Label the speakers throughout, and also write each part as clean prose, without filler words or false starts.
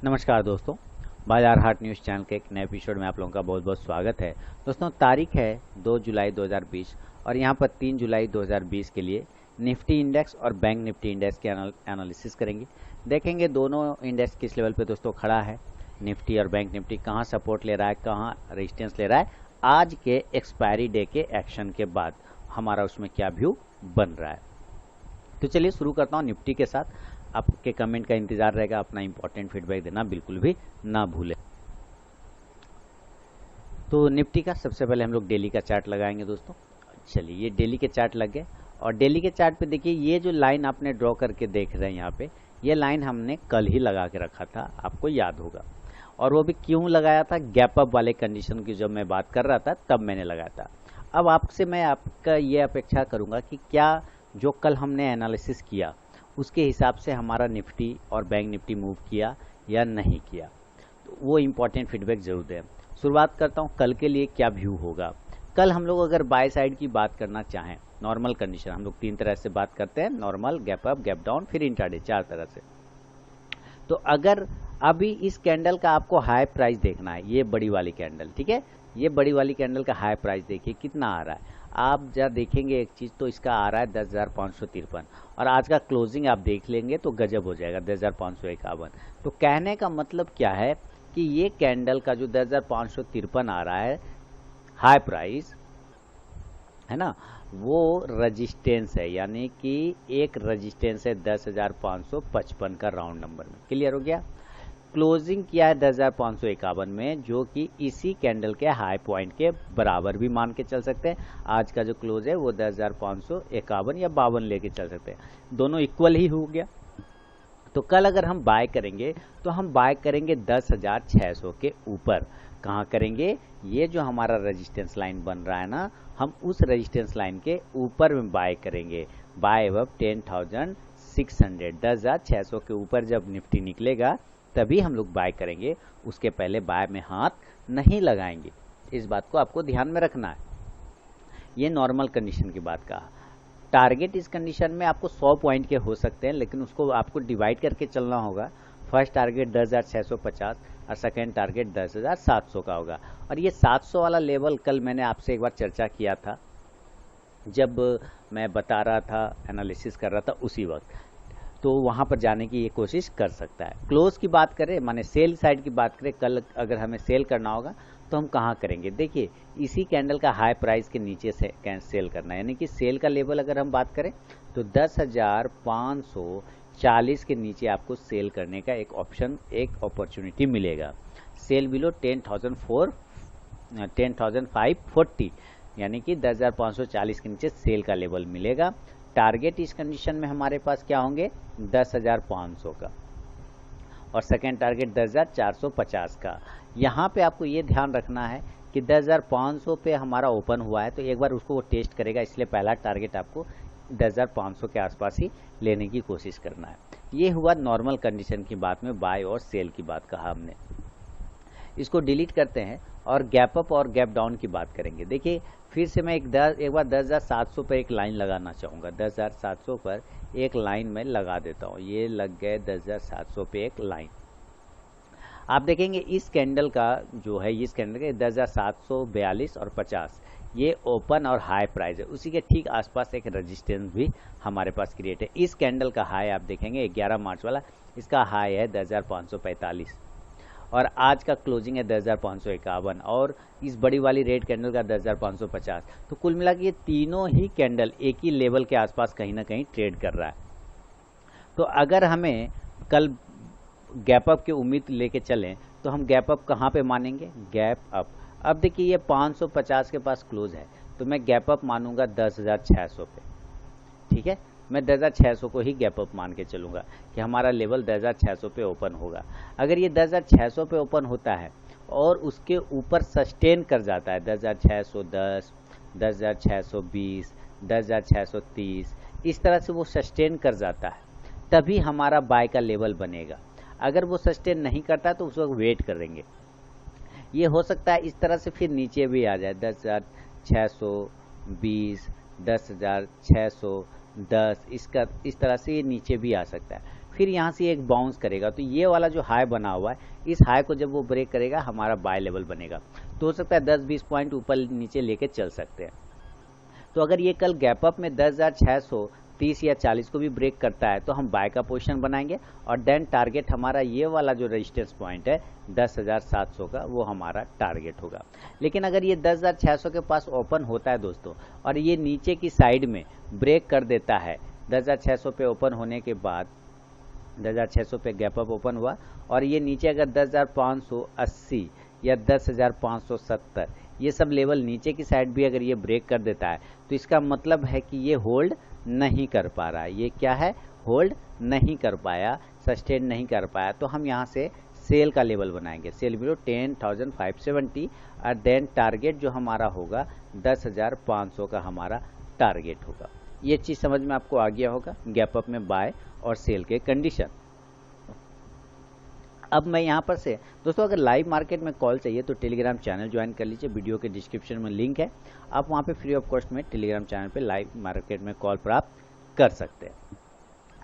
Speaker 1: नमस्कार दोस्तों, बाजार हाट न्यूज़ चैनल के एक नए एपिसोड में आप लोगों का बहुत बहुत स्वागत है। दोस्तों, तारीख है 2 जुलाई 2020 और यहाँ पर 3 जुलाई 2020 के लिए निफ्टी इंडेक्स और बैंक निफ्टी इंडेक्स के एनालिसिस करेंगे। देखेंगे दोनों इंडेक्स किस लेवल पे दोस्तों खड़ा है, निफ्टी और बैंक निफ्टी कहाँ सपोर्ट ले रहा है, कहाँ रेजिस्टेंस ले रहा है, आज के एक्सपायरी डे के एक्शन के बाद हमारा उसमें क्या व्यू बन रहा है। तो चलिए शुरू करता हूँ निफ्टी के साथ। आपके कमेंट का इंतजार रहेगा, अपना इंपॉर्टेंट फीडबैक देना बिल्कुल भी ना भूलें। तो निफ्टी का सबसे पहले हम लोग डेली का चार्ट लगाएंगे दोस्तों। चलिए, ये डेली के चार्ट लग गए और डेली के चार्ट पे देखिए, ये जो लाइन आपने ड्रॉ करके देख रहे हैं यहाँ पे, ये लाइन हमने कल ही लगा के रखा था, आपको याद होगा। और वो भी क्यों लगाया था, गैप अप वाले कंडीशन की जब मैं बात कर रहा था तब मैंने लगाया था। अब आपसे मैं आपका ये अपेक्षा करूँगा कि क्या जो कल हमने एनालिसिस किया उसके हिसाब से हमारा निफ्टी और बैंक निफ्टी मूव किया या नहीं किया, तो वो इम्पॉर्टेंट फीडबैक जरूर दें। शुरुआत करता हूँ कल के लिए क्या व्यू होगा। कल हम लोग अगर बाय साइड की बात करना चाहें, नॉर्मल कंडीशन हम लोग 3 तरह से बात करते हैं, normal, gap up, gap down, फिर इंट्राडे, 4 तरह से। तो अगर अभी इस कैंडल का आपको हाई प्राइस देखना है, ये बड़ी वाली कैंडल, ठीक है, ये बड़ी वाली कैंडल का हाई प्राइस देखिए कितना आ रहा है। आप जब देखेंगे एक चीज़, तो इसका आ रहा है 10,553 और आज का क्लोजिंग आप देख लेंगे तो गजब हो जाएगा, 10,551। तो कहने का मतलब क्या है कि ये कैंडल का जो 10,553 आ रहा है हाई प्राइस, है ना, वो रजिस्टेंस है, यानी कि एक रजिस्टेंस है 10,555 का राउंड नंबर में। क्लियर हो गया। क्लोजिंग किया है 10,551 में, जो कि इसी कैंडल के हाई पॉइंट के बराबर भी मान के चल सकते हैं। आज का जो क्लोज है वो 10,551 या 52 लेके चल सकते हैं, दोनों इक्वल ही हो गया। तो कल अगर हम बाय करेंगे तो हम बाय करेंगे 10,600 के ऊपर। कहाँ करेंगे, ये जो हमारा रेजिस्टेंस लाइन बन रहा है ना, हम उस रेजिस्टेंस लाइन के ऊपर में बाय करेंगे। बाय अब 10,600, 10,600 के ऊपर जब निफ्टी निकलेगा तभी हम लोग बाय करेंगे, उसके पहले बाय में हाथ नहीं लगाएंगे। इस बात को आपको ध्यान में रखना है। ये नॉर्मल कंडीशन की बात कहा। टारगेट इस कंडीशन में आपको 100 पॉइंट के हो सकते हैं, लेकिन उसको आपको डिवाइड करके चलना होगा। फर्स्ट टारगेट 10,650 और सेकेंड टारगेट 10,700 का होगा। और ये 700 वाला लेवल कल मैंने आपसे एक बार चर्चा किया था, जब मैं बता रहा था, एनालिसिस कर रहा था उसी वक्त, तो वहाँ पर जाने की ये कोशिश कर सकता है। क्लोज की बात करें, माने सेल साइड की बात करें, कल अगर हमें सेल करना होगा तो हम कहाँ करेंगे। देखिए, इसी कैंडल का हाई प्राइस के नीचे से सेल करना है, यानी कि सेल का लेवल अगर हम बात करें तो 10,540 के नीचे आपको सेल करने का एक ऑप्शन, एक अपॉर्चुनिटी मिलेगा। सेल बिलो 10,540, यानी कि 10,540 के नीचे सेल का लेवल मिलेगा। टारगेट इस कंडीशन में हमारे पास क्या होंगे, 10,500 का, और सेकेंड टारगेट 10,450 का। यहाँ पे आपको ये ध्यान रखना है कि 10,500 पे हमारा ओपन हुआ है, तो एक बार उसको वो टेस्ट करेगा, इसलिए पहला टारगेट आपको 10,500 के आसपास ही लेने की कोशिश करना है। ये हुआ नॉर्मल कंडीशन की बात में बाय और सेल की बात कहा हमने। इसको डिलीट करते हैं और गैप अप और गैप डाउन की बात करेंगे। देखिए, फिर से मैं एक बार 10,700 पर एक लाइन लगाना चाहूँगा। 10,700 पर एक लाइन में लगा देता हूँ। ये लग गए 10,700 पे एक लाइन। आप देखेंगे इस कैंडल का जो है, इस कैंडल के 10,742 और 50 ये ओपन और हाई प्राइस है, उसी के ठीक आसपास एक रेजिस्टेंस भी हमारे पास क्रिएट है। इस कैंडल का हाई आप देखेंगे 11 मार्च वाला, इसका हाई है 10,545 और आज का क्लोजिंग है 10,551 और इस बड़ी वाली रेड कैंडल का 10,550। तो कुल मिला के ये तीनों ही कैंडल एक ही लेवल के आसपास कहीं ना कहीं ट्रेड कर रहा है। तो अगर हमें कल गैप अप की उम्मीद लेके चलें तो हम गैप अप कहाँ पे मानेंगे, गैप अप। अब देखिए, ये 550 के पास क्लोज है, तो मैं गैप अप मानूंगा 10,600 पे, ठीक है। मैं 10,600 को ही गैप अप मान के चलूँगा कि हमारा लेवल 10,600 पे ओपन होगा। अगर ये 10,600 पे ओपन होता है और उसके ऊपर सस्टेन कर जाता है 10,610, 10,620, 10,630, इस तरह से वो सस्टेन कर जाता है, तभी हमारा बाय का लेवल बनेगा। अगर वो सस्टेन नहीं करता तो उस वक्त वेट करेंगे। ये हो सकता है इस तरह से फिर नीचे भी आ जाए, 10,620, 10,610, इस तरह से ये नीचे भी आ सकता है। फिर यहाँ से एक बाउंस करेगा, तो ये वाला जो हाई बना हुआ है, इस हाई को जब वो ब्रेक करेगा हमारा बाय लेवल बनेगा। तो हो सकता है 10-20 पॉइंट ऊपर नीचे लेके चल सकते हैं। तो अगर ये कल गैप अप में 10,630 या 40 को भी ब्रेक करता है तो हम बाय का पोजीशन बनाएंगे, और देन टारगेट हमारा ये वाला जो रेजिस्टेंस पॉइंट है 10,700 का, वो हमारा टारगेट होगा। लेकिन अगर ये 10,600 के पास ओपन होता है दोस्तों, और ये नीचे की साइड में ब्रेक कर देता है, 10,600 पे ओपन होने के बाद 10,600 पे गैप अप ओपन हुआ, और ये नीचे अगर 10,580 या 10,570 ये सब लेवल नीचे की साइड भी अगर ये ब्रेक कर देता है, तो इसका मतलब है कि ये होल्ड नहीं कर पा रहा है। ये क्या है? होल्ड नहीं कर पाया, सस्टेन नहीं कर पाया। तो हम यहाँ से सेल का लेवल बनाएंगे, सेल बिलो 10,570, और देन टारगेट जो हमारा होगा 10,500 का हमारा टारगेट होगा। ये चीज़ समझ में आपको आ गया होगा, गैप अप में बाय और सेल के कंडीशन। अब मैं यहाँ पर से दोस्तों, अगर लाइव मार्केट में कॉल चाहिए तो टेलीग्राम चैनल ज्वाइन कर लीजिए, वीडियो के डिस्क्रिप्शन में लिंक है, आप वहाँ पे फ्री ऑफ कॉस्ट में टेलीग्राम चैनल पे लाइव मार्केट में कॉल प्राप्त कर सकते हैं।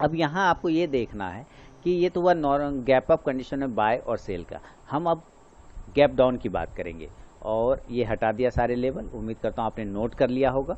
Speaker 1: अब यहाँ आपको ये देखना है कि ये तो हुआ नॉर्मल गैप अप कंडीशन में बाय और सेल का। हम अब गैप डाउन की बात करेंगे, और ये हटा दिया सारे लेवल, उम्मीद करता हूँ आपने नोट कर लिया होगा।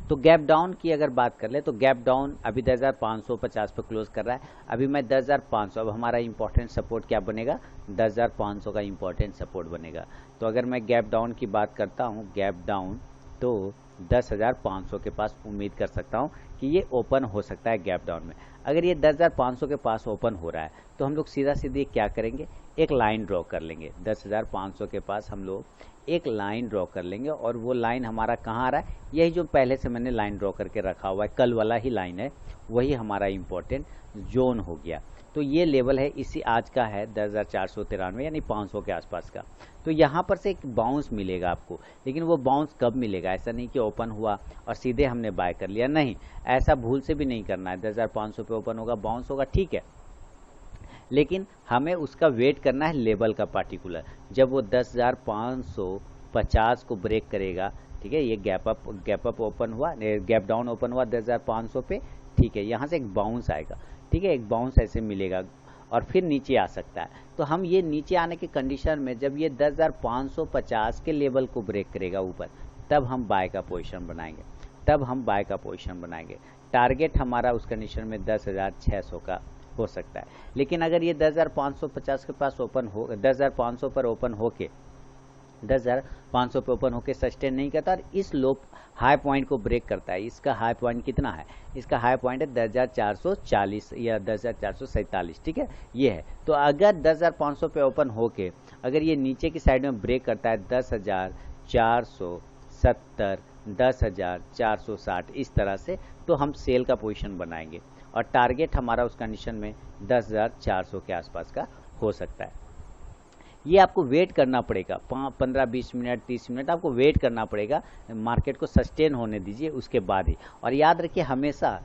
Speaker 1: तो गैप डाउन की अगर बात कर ले तो गैप डाउन अभी 10,550 पे क्लोज कर रहा है। अभी मैं 10,500, अब हमारा इंपॉर्टेंट सपोर्ट क्या बनेगा? 10,500 का इंपॉर्टेंट सपोर्ट बनेगा। तो अगर मैं गैप डाउन की बात करता हूँ, गैप डाउन तो 10,500 के पास उम्मीद कर सकता हूँ कि ये ओपन हो सकता है गैप डाउन में। अगर ये 10,500 के पास ओपन हो रहा है तो हम लोग सीधा सीधे क्या करेंगे? एक लाइन ड्रॉ कर लेंगे। 10,500 के पास हम लोग एक लाइन ड्रॉ कर लेंगे, और वो लाइन हमारा कहाँ आ रहा है? यही जो पहले से मैंने लाइन ड्रॉ करके रखा हुआ है, कल वाला ही लाइन है, वही हमारा इंपॉर्टेंट जोन हो गया। तो ये लेवल है, इसी आज का है 10,493 यानी 500 के आसपास का। तो यहाँ पर से एक बाउंस मिलेगा आपको, लेकिन वो बाउंस कब मिलेगा? ऐसा नहीं कि ओपन हुआ और सीधे हमने बाय कर लिया, नहीं, ऐसा भूल से भी नहीं करना है। 10,500 पे ओपन होगा, बाउंस होगा, ठीक है, लेकिन हमें उसका वेट करना है लेवल का पार्टिकुलर। जब वो 10,550 को ब्रेक करेगा, ठीक है, ये गैप अप ओपन हुआ, गैप डाउन ओपन हुआ 10,500 पे, ठीक है, यहाँ से एक बाउंस आएगा, ठीक है, एक बाउंस ऐसे मिलेगा और फिर नीचे आ सकता है। तो हम ये नीचे आने की कंडीशन में जब ये 10,550 के लेवल को ब्रेक करेगा ऊपर, तब हम बाय का पोजीशन बनाएंगे, टारगेट हमारा उस कंडीशन में 10,600 का हो सकता है। लेकिन अगर ये 10,550 के पास ओपन हो, 10,500 पर ओपन होके 10,500 पे ओपन होके सस्टेन नहीं करता और इस लो हाई पॉइंट को ब्रेक करता है, इसका हाई पॉइंट कितना है? इसका हाई पॉइंट है 10,440 या 10,447, ठीक है, ये है। तो अगर 10,500 पे ओपन होके अगर ये नीचे की साइड में ब्रेक करता है 10,470, 10,460 इस तरह से, तो हम सेल का पोजीशन बनाएंगे और टारगेट हमारा उस कंडीशन में 10,400 के आसपास का हो सकता है। ये आपको वेट करना पड़ेगा, 15-20 मिनट 30 मिनट आपको वेट करना पड़ेगा, मार्केट को सस्टेन होने दीजिए, उसके बाद ही। और याद रखिए हमेशा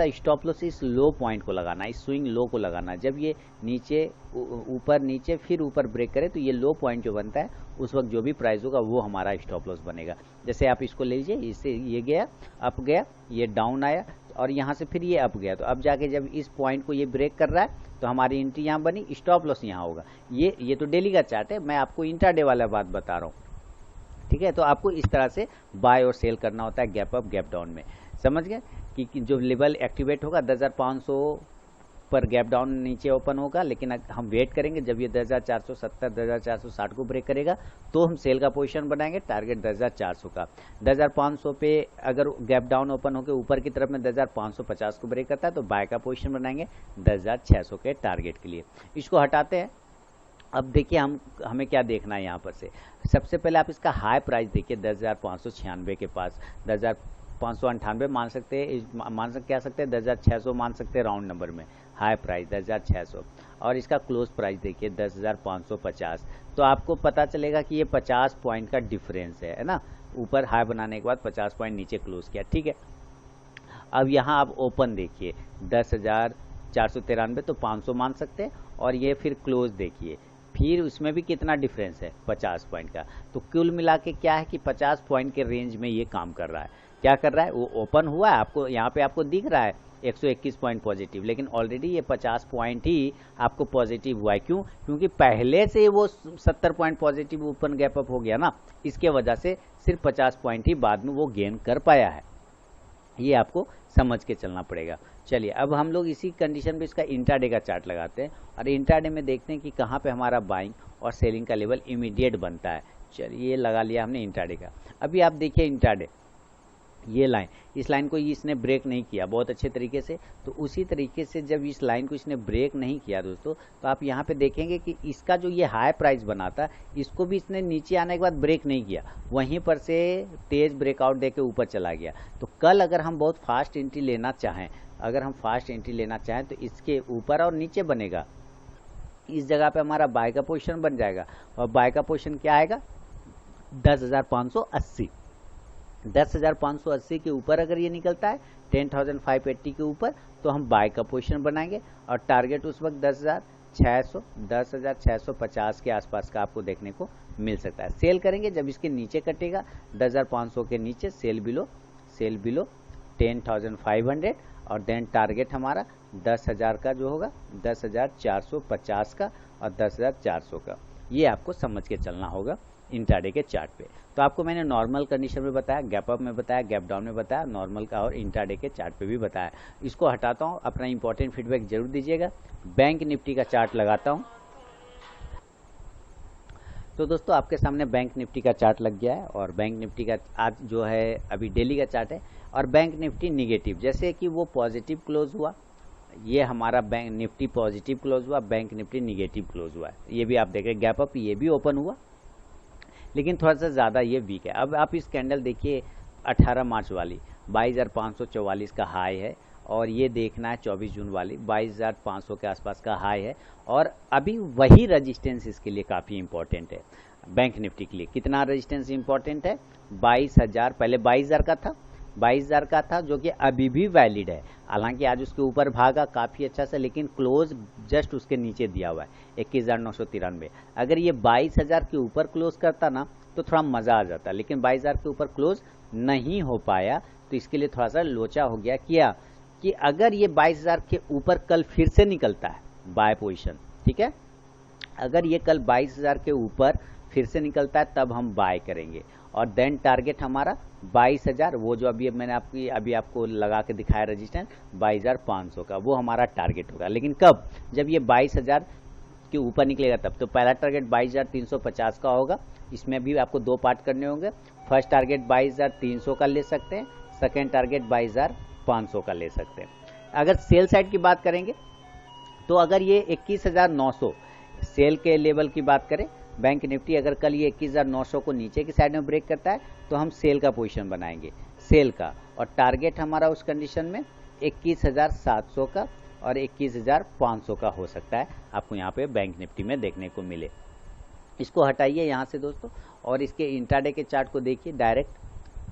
Speaker 1: स्टॉप लॉस इस लो पॉइंट को लगाना, इस स्विंग लो को लगाना। जब ये नीचे ऊपर नीचे फिर ऊपर ब्रेक करे तो ये लो पॉइंट जो बनता है उस वक्त जो भी प्राइस होगा वो हमारा स्टॉप लॉस बनेगा। जैसे आप इसको ले लीजिए, इससे ये गया अप गया, ये डाउन आया और यहाँ से फिर ये अप गया, तो अब जाके जब इस पॉइंट को ये ब्रेक कर रहा है तो हमारी एंट्री यहाँ बनी, स्टॉप लॉस यहाँ होगा। ये तो डेली का चार्ट है, मैं आपको इंट्राडे वाला बात बता रहा हूँ, ठीक है। तो आपको इस तरह से बाय और सेल करना होता है गैप अप गैप डाउन में, समझ गए कि जो लेवल एक्टिवेट होगा 10,500 पर गैप डाउन नीचे ओपन होगा, लेकिन हम वेट करेंगे जब ये 10,470 10,460 को ब्रेक करेगा तो हम सेल का पोजीशन बनाएंगे, टारगेट 10,400 का। 10,500 पे अगर गैप डाउन ओपन होकर ऊपर की तरफ में 10,550 को ब्रेक करता है तो बाय का पोजीशन बनाएंगे 10,600 के टारगेट के लिए। इसको हटाते हैं। अब देखिए हमें क्या देखना है यहाँ पर से। सबसे पहले आप इसका हाई प्राइस देखिए 10,596 के पास, 10,598 मान सकते हैं, क्या सकते हैं 10,600 मान सकते हैं राउंड नंबर में, हाई प्राइस 10,600 और इसका क्लोज प्राइस देखिए 10,550। तो आपको पता चलेगा कि ये 50 पॉइंट का डिफरेंस है ना, ऊपर हाई बनाने के बाद 50 पॉइंट नीचे क्लोज किया, ठीक है। अब यहाँ आप ओपन देखिए 10,493 तो 500 मान सकते हैं और ये फिर क्लोज देखिए, फिर उसमें भी कितना डिफरेंस है 50 पॉइंट का। तो कुल मिला के क्या है कि 50 पॉइंट के रेंज में ये काम कर रहा है। क्या कर रहा है? वो ओपन हुआ है, आपको यहाँ पे आपको दिख रहा है 121 पॉइंट पॉजिटिव, लेकिन ऑलरेडी ये 50 पॉइंट ही आपको पॉजिटिव हुआ है। क्यों? क्योंकि पहले से वो 70 point positive open gap up हो गया ना, इसके वजह से सिर्फ 50 पॉइंट ही बाद में वो गेन कर पाया है। ये आपको समझ के चलना पड़ेगा। चलिए अब हम लोग इसी कंडीशन पे इसका इंट्राडे का चार्ट लगाते हैं और इंट्राडे में देखते हैं कि कहाँ पे हमारा बाइंग और सेलिंग का लेवल इमीडिएट बनता है। चलिए ये लगा लिया हमने इंट्राडे का। अभी आप देखिए इंट्राडे, ये लाइन, इस लाइन को इसने ब्रेक नहीं किया बहुत अच्छे तरीके से, तो उसी तरीके से जब इस लाइन को इसने ब्रेक नहीं किया दोस्तों, तो आप यहाँ पे देखेंगे कि इसका जो ये हाई प्राइस बना था, इसको भी इसने नीचे आने के बाद ब्रेक नहीं किया, वहीं पर से तेज ब्रेकआउट दे के ऊपर चला गया। तो कल अगर हम बहुत फास्ट एंट्री लेना चाहें, तो इसके ऊपर और नीचे बनेगा, इस जगह पे हमारा बाय का पोजीशन बन जाएगा और बाय का पोजीशन क्या आएगा 10,580। 10,580 के ऊपर अगर ये निकलता है 10,580 के ऊपर, तो हम बाय का पोजीशन बनाएंगे और टारगेट उस वक्त 10,650 के आसपास का आपको देखने को मिल सकता है। सेल करेंगे जब इसके नीचे कटेगा 10,500 के नीचे, सेल बिलो 10,500 और देन टारगेट हमारा 10,000 का जो होगा 10,450 का और 10,400 का। ये आपको समझ के चलना होगा इंट्राडे के चार्ट पे। तो आपको मैंने नॉर्मल कंडीशन में बताया, गैप अप में बताया, गैप डाउन में बताया, नॉर्मल का और इंट्राडे के चार्ट पे भी बताया। इसको हटाता हूँ, अपना इंपॉर्टेंट फीडबैक जरूर दीजिएगा। बैंक निफ्टी का चार्ट लगाता हूँ। तो दोस्तों आपके सामने बैंक निफ्टी का चार्ट लग गया है और बैंक निफ्टी का आज जो है अभी डेली का चार्ट है और बैंक निफ्टी निगेटिव, जैसे कि वो पॉजिटिव क्लोज हुआ, ये हमारा बैंक निफ्टी पॉजिटिव क्लोज हुआ, बैंक निफ्टी निगेटिव क्लोज हुआ है। ये भी आप देखें गैप अप, ये भी ओपन हुआ लेकिन थोड़ा सा ज़्यादा ये वीक है। अब आप इस कैंडल देखिए 18 मार्च वाली 22,544 का हाई है और ये देखना है 24 जून वाली 22,500 के आसपास का हाई है और अभी वही रेजिस्टेंस इसके लिए काफ़ी इंपॉर्टेंट है। बैंक निफ्टी के लिए कितना रेजिस्टेंस इंपॉर्टेंट है 22,000, पहले 22,000 का था, 22,000 का था जो कि अभी भी वैलिड है। हालांकि आज उसके ऊपर भागा काफ़ी अच्छा सा, लेकिन क्लोज जस्ट उसके नीचे दिया हुआ है 21,993। अगर ये 22,000 के ऊपर क्लोज करता ना तो थोड़ा मज़ा आ जाता, लेकिन 22,000 के ऊपर क्लोज नहीं हो पाया, तो इसके लिए थोड़ा सा लोचा हो गया। क्या कि अगर ये 22,000 के ऊपर कल फिर से निकलता है बाय पोजीशन, ठीक है, अगर ये कल 22,000 के ऊपर फिर से निकलता है तब हम बाय करेंगे और देन टारगेट हमारा 22,000, वो जो मैंने आपको लगा के दिखाया रेजिस्टेंस 22,500 का, वो हमारा टारगेट होगा। लेकिन कब? जब ये 22,000 के ऊपर निकलेगा तब। तो पहला टारगेट 22,350 का होगा, इसमें भी आपको 2 पार्ट करने होंगे। फर्स्ट टारगेट 22,300 का ले सकते हैं, सेकेंड टारगेट 22,500 का ले सकते हैं। अगर सेल साइड की बात करेंगे तो अगर ये 21,900 सेल के लेवल की बात करें, बैंक निफ्टी अगर कल ये 21,900 को नीचे की साइड में ब्रेक करता है तो हम सेल का पोजीशन बनाएंगे, सेल का, और टारगेट हमारा उस कंडीशन में 21,700 का और 21,500 का हो सकता है, आपको यहाँ पे बैंक निफ्टी में देखने को मिले। इसको हटाइए यहाँ से दोस्तों और इसके इंट्राडे के चार्ट को देखिए डायरेक्ट,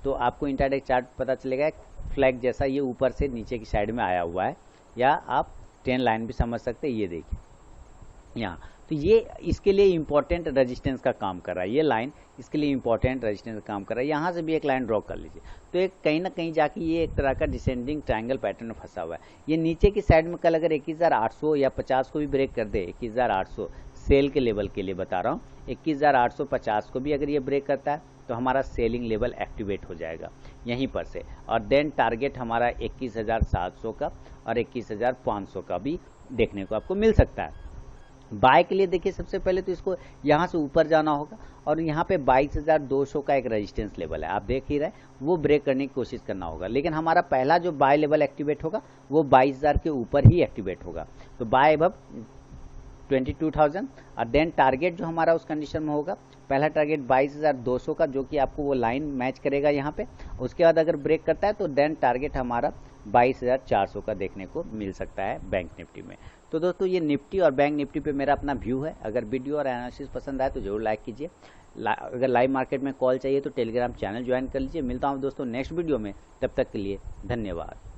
Speaker 1: तो आपको इंट्राडे चार्ट पता चलेगा फ्लैग जैसा ये ऊपर से नीचे की साइड में आया हुआ है, या आप ट्रेंड लाइन भी समझ सकते हैं। ये देखिए यहाँ, तो ये इसके लिए इंपॉर्टेंट रेजिस्टेंस का काम कर रहा है, ये लाइन इसके लिए इंपॉर्टेंट रेजिस्टेंस का काम कर रहा है। यहाँ से भी एक लाइन ड्रॉ कर लीजिए, तो एक कहीं ना कहीं जाके ये एक तरह का डिसेंडिंग ट्रायंगल पैटर्न में फंसा हुआ है। ये नीचे की साइड में कल अगर 21,800 या 50 को भी ब्रेक कर दे, 21,800 सेल के लेवल के लिए बता रहा हूँ, 21,850 को भी अगर ये ब्रेक करता है तो हमारा सेलिंग लेवल एक्टिवेट हो जाएगा यहीं पर से, और देन टारगेट हमारा 21,700 का और 21,500 का भी देखने को आपको मिल सकता है। बाय के लिए देखिए सबसे पहले तो इसको यहाँ से ऊपर जाना होगा और यहाँ पे 22,200 का एक रेजिस्टेंस लेवल है, आप देख ही रहे, वो ब्रेक करने की कोशिश करना होगा। लेकिन हमारा पहला जो बाय लेवल एक्टिवेट होगा वो 22,000 के ऊपर ही एक्टिवेट होगा, तो बाय अबव 22,000 और देन टारगेट जो हमारा उस कंडीशन में होगा, पहला टारगेट 22,200 का, जो कि आपको वो लाइन मैच करेगा यहाँ पे। उसके बाद अगर ब्रेक करता है तो देन टारगेट हमारा 22,400 का देखने को मिल सकता है बैंक निफ्टी में। तो दोस्तों ये निफ्टी और बैंक निफ्टी पे मेरा अपना व्यू है। अगर वीडियो और एनालिसिस पसंद आए तो जरूर लाइक कीजिए। अगर लाइव मार्केट में कॉल चाहिए तो टेलीग्राम चैनल ज्वाइन कर लीजिए। मिलता हूँ दोस्तों नेक्स्ट वीडियो में, तब तक के लिए धन्यवाद।